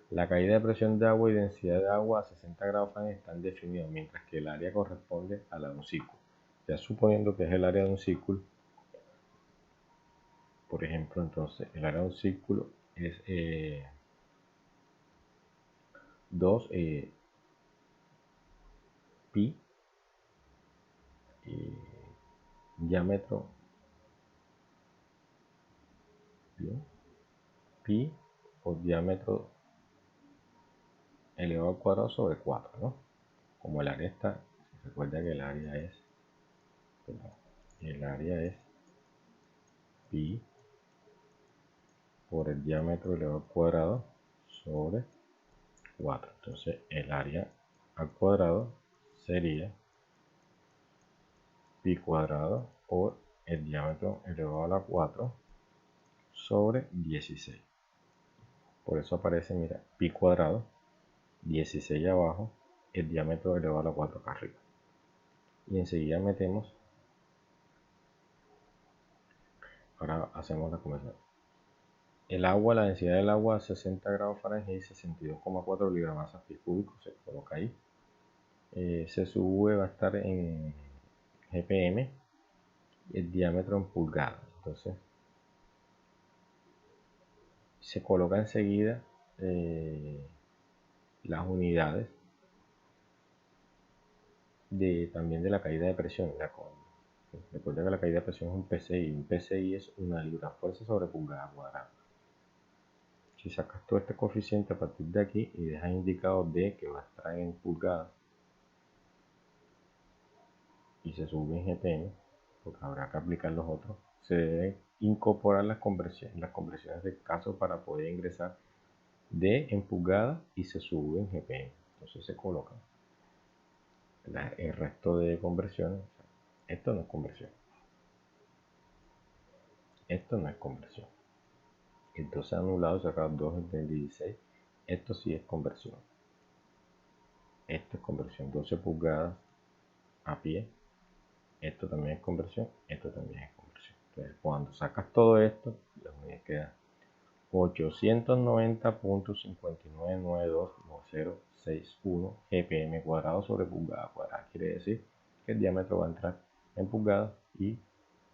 La caída de presión de agua y densidad de agua a 60 grados Fahrenheit están definidos, mientras que el área corresponde a la de un círculo. Ya suponiendo que es el área de un círculo, por ejemplo, entonces el área de un círculo es 2 pi diámetro pi por diámetro elevado al cuadrado sobre 4, ¿no? Como el área está, recuerda que el área es pi por el diámetro elevado al cuadrado sobre 4. Entonces el área al cuadrado sería pi cuadrado por el diámetro elevado a la 4 sobre 16. Por eso aparece, mira, pi cuadrado, 16 abajo, el diámetro elevado a la 4 acá arriba. Y enseguida metemos, ahora hacemos la conversión. El agua, la densidad del agua a 60 grados Fahrenheit, 62,4 libramasas pie cúbico, se coloca ahí. C sub V va a estar en GPM y el diámetro en pulgadas. Entonces, se coloca enseguida las unidades también de la caída de presión. Recuerda que la caída de presión es un PSI. Un PSI es una libra fuerza sobre pulgada cuadrada. Si sacas todo este coeficiente a partir de aquí y dejas indicado D que va a estar en pulgadas y se sube en GPM, porque habrá que aplicar los otros, se deben incorporar las conversiones de caso para poder ingresar D en pulgadas y se sube en GPM. Entonces se colocan el resto de conversiones. Esto no es conversión. Esto no es conversión. Entonces anulado, sacar 2 entre 16. Esto sí es conversión. Esto es conversión. 12 pulgadas a pie. Esto también es conversión. Esto también es conversión. Entonces cuando sacas todo esto, la unidad queda 890.59929061 GPM cuadrado sobre pulgada cuadrada. Quiere decir que el diámetro va a entrar en pulgadas y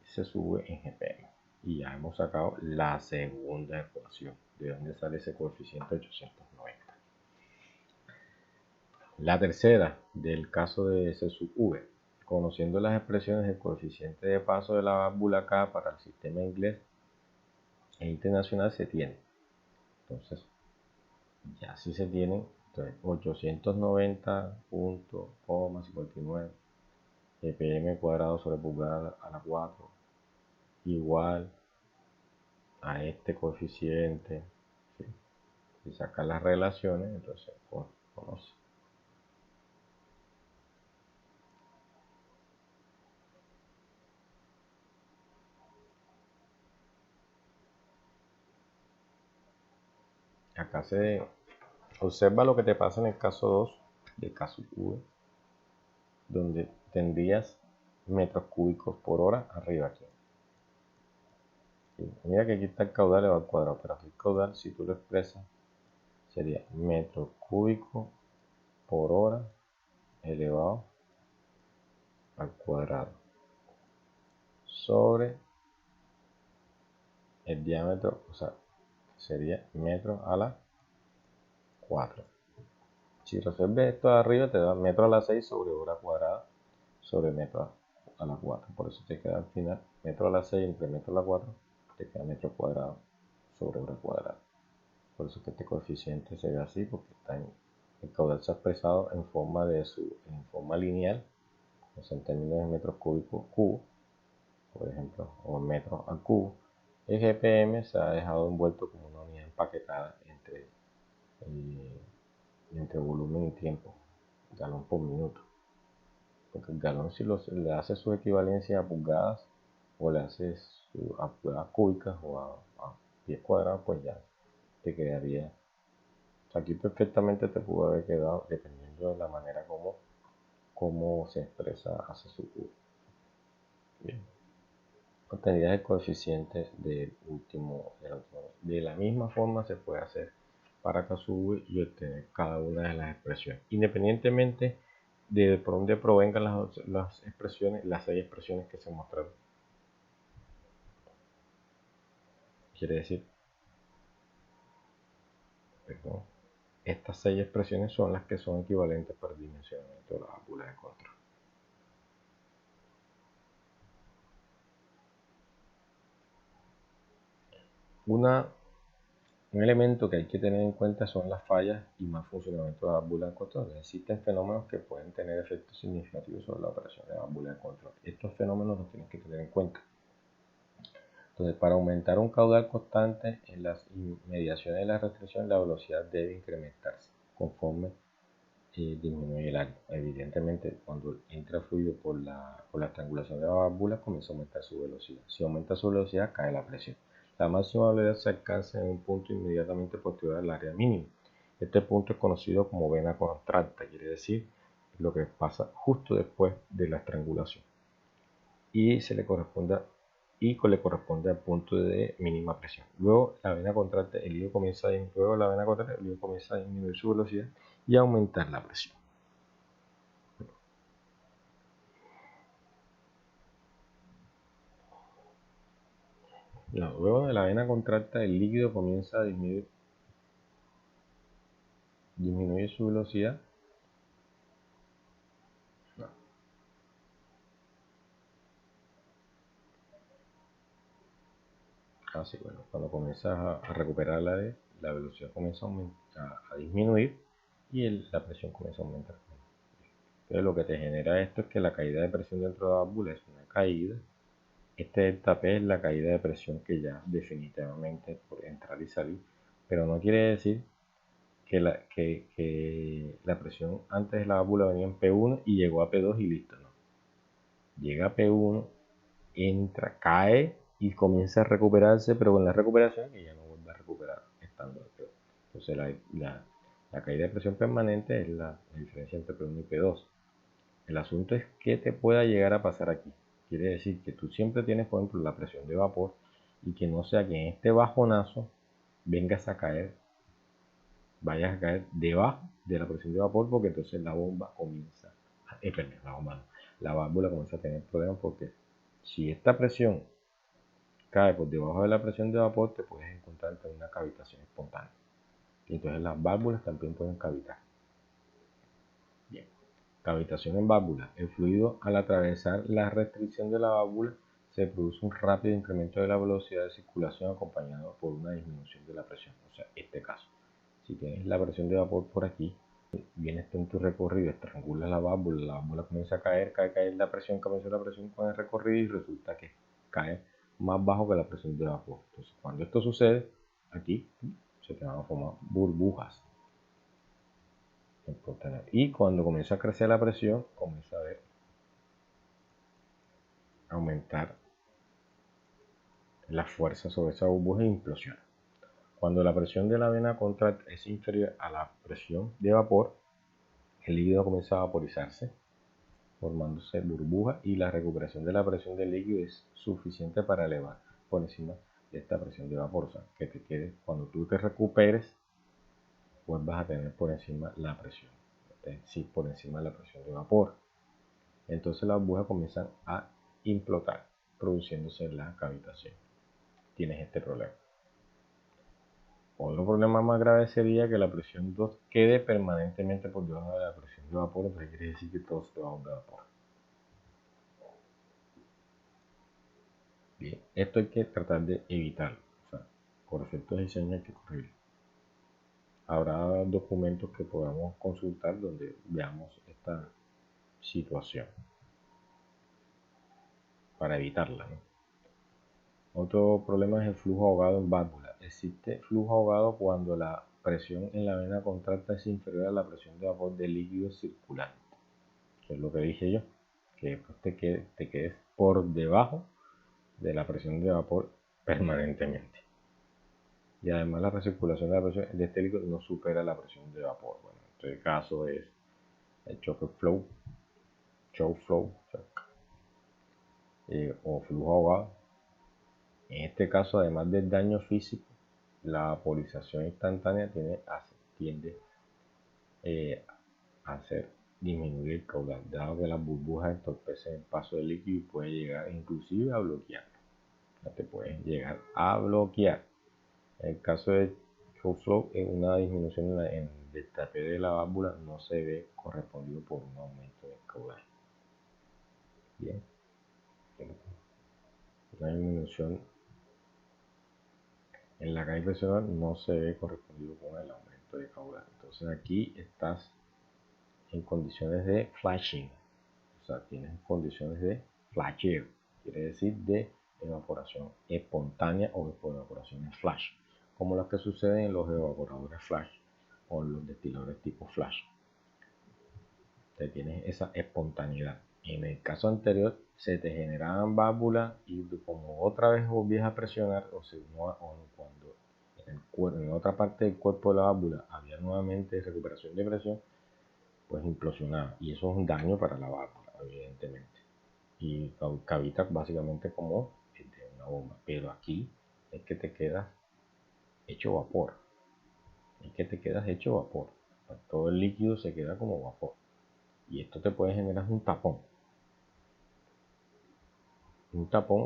se sube en GPM. Y ya hemos sacado la segunda ecuación, de donde sale ese coeficiente 890. La tercera, del caso de C sub V. Conociendo las expresiones del coeficiente de paso de la válvula K para el sistema inglés e internacional se tiene. Entonces, ya si se tienen, entonces 890.59 GPM cuadrado sobre pulgada a la 4 igual a este coeficiente, ¿sí? Y sacar las relaciones, entonces pues, conoce. Acá se observa lo que te pasa en el caso 2 del caso V, donde tendrías metros cúbicos por hora arriba aquí. Y mira que aquí está el caudal elevado al cuadrado, pero aquí el caudal, si tú lo expresas, sería metros cúbicos por hora elevado al cuadrado sobre el diámetro, o sea, sería metros a la 4. Si resuelves esto de arriba, te da metro a la 6 sobre hora cuadrada sobre metro a la 4. Por eso te queda al final metro a la 6 entre metro a la 4, te queda metro cuadrado sobre hora cuadrada. Por eso es que este coeficiente se ve así, porque el caudal se ha expresado en forma lineal, o sea, en términos de metros cúbicos cubo, por ejemplo, o metros al cubo. El GPM se ha dejado envuelto como una unidad empaquetada entre volumen y tiempo, galón por minuto. Porque el galón, si le hace su equivalencia a pulgadas o le haces a pulgadas cúbicas o a pies cuadrados, pues ya te quedaría. Aquí perfectamente te pudo haber quedado dependiendo de la manera como se expresa hacia su cubo. Bien. Obtendrías el coeficiente del último. De la misma forma se puede hacer para caso V y obtener cada una de las expresiones, independientemente de por dónde provengan las expresiones, las 6 expresiones que se mostraron. Quiere decir, perdón, estas 6 expresiones son las que son equivalentes para el dimensionamiento de la válvula de control. Un elemento que hay que tener en cuenta son las fallas y mal funcionamiento de la válvula de control. Existen fenómenos que pueden tener efectos significativos sobre la operación de la válvula de control. Estos fenómenos los tienes que tener en cuenta. Entonces, para aumentar un caudal constante en las inmediaciones de la restricción, la velocidad debe incrementarse conforme disminuye el agua. Evidentemente, cuando entra fluido por la estrangulación de la válvula, comienza a aumentar su velocidad. Si aumenta su velocidad, cae la presión. La máxima velocidad se alcanza en un punto inmediatamente posterior al área mínima. Este punto es conocido como vena contracta, quiere decir lo que pasa justo después de la estrangulación. Y le corresponde al punto de mínima presión. Luego la vena contracta, el líquido comienza a disminuir su velocidad y a aumentar la presión. Luego de la vena contracta, el líquido comienza a disminuir su velocidad. Así, bueno, cuando comienzas a recuperar la velocidad comienza a disminuir y la presión comienza a aumentar. Entonces lo que te genera esto es que la caída de presión dentro de la válvula es una caída. Este delta P es la caída de presión que ya definitivamente por entrar y salir, pero no quiere decir que la presión antes de la válvula venía en P1 y llegó a P2 y listo, no. Llega a P1, entra, cae y comienza a recuperarse, pero con la recuperación que ya no vuelve a recuperar estando en P2. Entonces la caída de presión permanente es la diferencia entre P1 y P2. El asunto es qué te pueda llegar a pasar aquí. Quiere decir que tú siempre tienes, por ejemplo, la presión de vapor y que no sea que en este bajonazo vayas a caer debajo de la presión de vapor, porque entonces la bomba comienza, la válvula comienza a tener problemas, porque si esta presión cae por debajo de la presión de vapor, te puedes encontrar en una cavitación espontánea. Y entonces las válvulas también pueden cavitar. Bien. Cavitación en válvula. El fluido, al atravesar la restricción de la válvula, se produce un rápido incremento de la velocidad de circulación acompañado por una disminución de la presión. O sea, este caso. Si tienes la presión de vapor por aquí, vienes tú en tu recorrido, estrangulas la válvula comienza a caer, cae la presión, comenzó la presión con el recorrido y resulta que cae más bajo que la presión de vapor. Entonces, cuando esto sucede, aquí se te van a formar burbujas. Y cuando comienza a crecer la presión, comienza a aumentar la fuerza sobre esa burbuja e implosiona. Cuando la presión de la vena contracta es inferior a la presión de vapor, el líquido comienza a vaporizarse, formándose burbujas, y la recuperación de la presión del líquido es suficiente para elevar por encima de esta presión de vapor. O sea, que te quede, cuando tú te recuperes, pues vas a tener por encima la presión, sí, por encima de la presión de vapor. Entonces las burbujas comienzan a implotar, produciéndose la cavitación. Tienes este problema. Otro problema más grave sería que la presión 2 quede permanentemente por debajo de la presión de vapor, entonces quiere decir que todo se va a un vapor. Bien, esto hay que tratar de evitarlo, o sea, por efectos de diseño hay que corregirlo. Habrá documentos que podamos consultar donde veamos esta situación para evitarla, ¿no? Otro problema es el flujo ahogado en válvula. Existe flujo ahogado cuando la presión en la vena contracta es inferior a la presión de vapor del líquido circulante. Que es lo que dije yo, que te quedes por debajo de la presión de vapor permanentemente. Y además la recirculación de la presión de este líquido no supera la presión de vapor. Bueno, este caso es el choke flow, o flujo ahogado. En este caso, además del daño físico, la vaporización instantánea tiende a hacer disminuir el caudal, dado que las burbujas entorpecen el paso del líquido y puede llegar inclusive a bloquear. Te pueden llegar a bloquear. En el caso de choke flow, una disminución en el destape de la válvula no se ve correspondido por un aumento del caudal. Bien, una disminución en la caída presional no se ve correspondido con el aumento de caudal. Entonces aquí estás en condiciones de flashing, o sea, tienes condiciones de flasheo, quiere decir de evaporación espontánea o evaporación en flash, como las que suceden en los evaporadores flash o los destiladores tipo flash. Entonces tienes esa espontaneidad. En el caso anterior se te generaban válvulas y como otra vez volvías a presionar, o cuando en otra parte del cuerpo de la válvula había nuevamente recuperación de presión, pues implosionaba, y eso es un daño para la válvula, evidentemente, y cavita básicamente como el de una bomba. Pero aquí es que te quedas hecho vapor, todo el líquido se queda como vapor, y esto te puede generar un tapón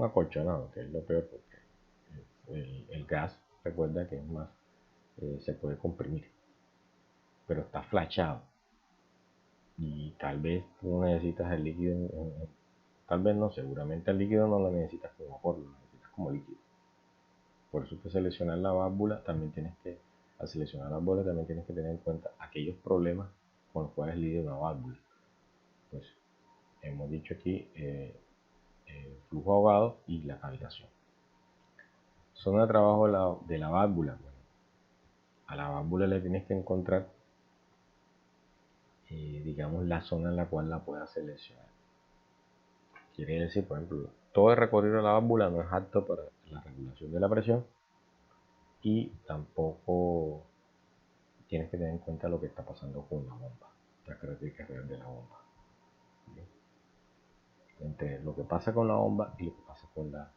acolchonado, que es lo peor, porque el gas, recuerda que es más, se puede comprimir, pero está flashado, y tal vez tú necesitas el líquido, tal vez no, seguramente el líquido no lo necesitas como vapor, lo necesitas como líquido. Por eso que al seleccionar la válvula también tienes que tener en cuenta aquellos problemas con los cuales lidia una válvula. Pues hemos dicho aquí flujo ahogado y la cavitación. Zona de trabajo de la válvula. Bueno, a la válvula le tienes que encontrar, digamos, la zona en la cual la puedas seleccionar. Quiere decir, por ejemplo, todo el recorrido de la válvula no es apto para la regulación de la presión, y tampoco tienes que tener en cuenta lo que está pasando con la bomba, las características reales de la bomba. ¿Bien? Entre lo que pasa con la bomba y lo que pasa con la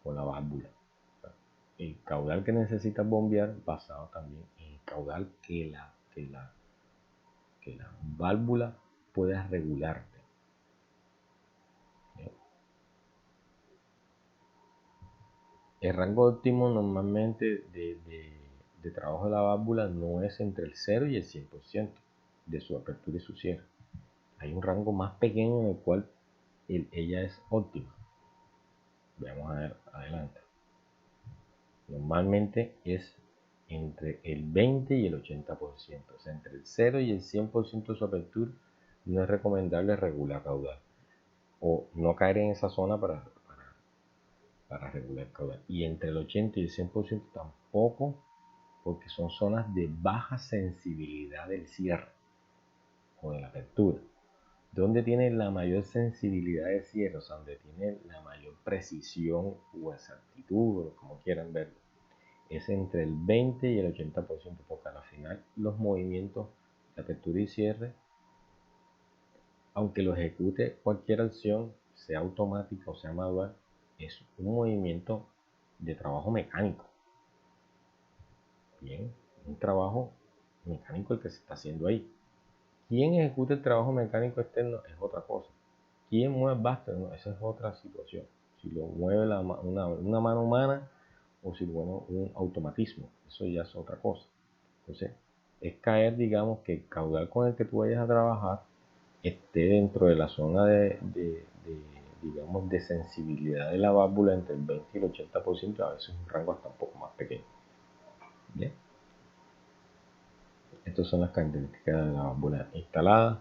válvula. O sea, el caudal que necesitas bombear basado también en el caudal que la válvula pueda regularte. ¿Bien? El rango óptimo normalmente de trabajo de la válvula no es entre el 0 y el 100% de su apertura y su cierre. Hay un rango más pequeño en el cual ella es óptima. Veamos a ver adelante. Normalmente es entre el 20 y el 80%, o sea, entre el 0 y el 100% de su apertura. No es recomendable regular caudal o no caer en esa zona para para regular el caudal. Y entre el 80 y el 100% tampoco, porque son zonas de baja sensibilidad del cierre o de la apertura. Donde tiene la mayor sensibilidad de cierre, o sea, donde tiene la mayor precisión o exactitud, o como quieran verlo, es entre el 20 y el 80%, porque al final los movimientos de apertura y cierre, aunque lo ejecute cualquier acción, sea automática o sea manual, es un movimiento de trabajo mecánico. Bien, un trabajo mecánico el que se está haciendo ahí. ¿Quién ejecuta el trabajo mecánico externo? Es otra cosa. ¿Quién mueve el básquet? No, esa es otra situación. Si lo mueve una mano humana o si bueno, un automatismo, eso ya es otra cosa. Entonces, es caer, digamos, que el caudal con el que tú vayas a trabajar esté dentro de la zona digamos, de sensibilidad de la válvula entre el 20 y el 80%, a veces un rango hasta un poco más pequeño. ¿Bien? Estas son las características de la válvula instalada,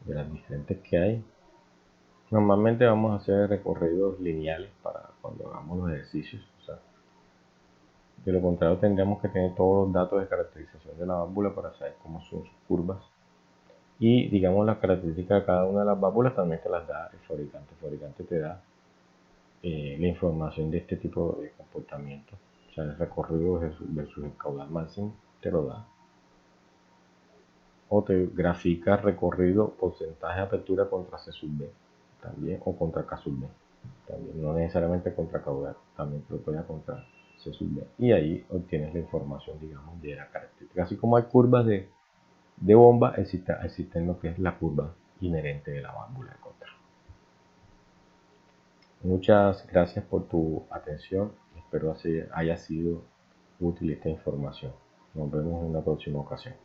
de las diferentes que hay. Normalmente vamos a hacer recorridos lineales para cuando hagamos los ejercicios. O sea, de lo contrario tendríamos que tener todos los datos de caracterización de la válvula para saber cómo son sus curvas. Y digamos las características de cada una de las válvulas también te las da el fabricante. El fabricante te da la información de este tipo de comportamiento. O sea, el recorrido versus el caudal máximo te lo da. O te grafica recorrido, porcentaje de apertura contra C sub B también, o contra K sub B también, no necesariamente contra caudal, también te lo puede contra C sub B, y ahí obtienes la información, digamos, de la característica. Así como hay curvas de bomba, existen lo que es la curva inherente de la válvula de control. Muchas gracias por tu atención, espero haya sido útil esta información. Nos vemos en una próxima ocasión.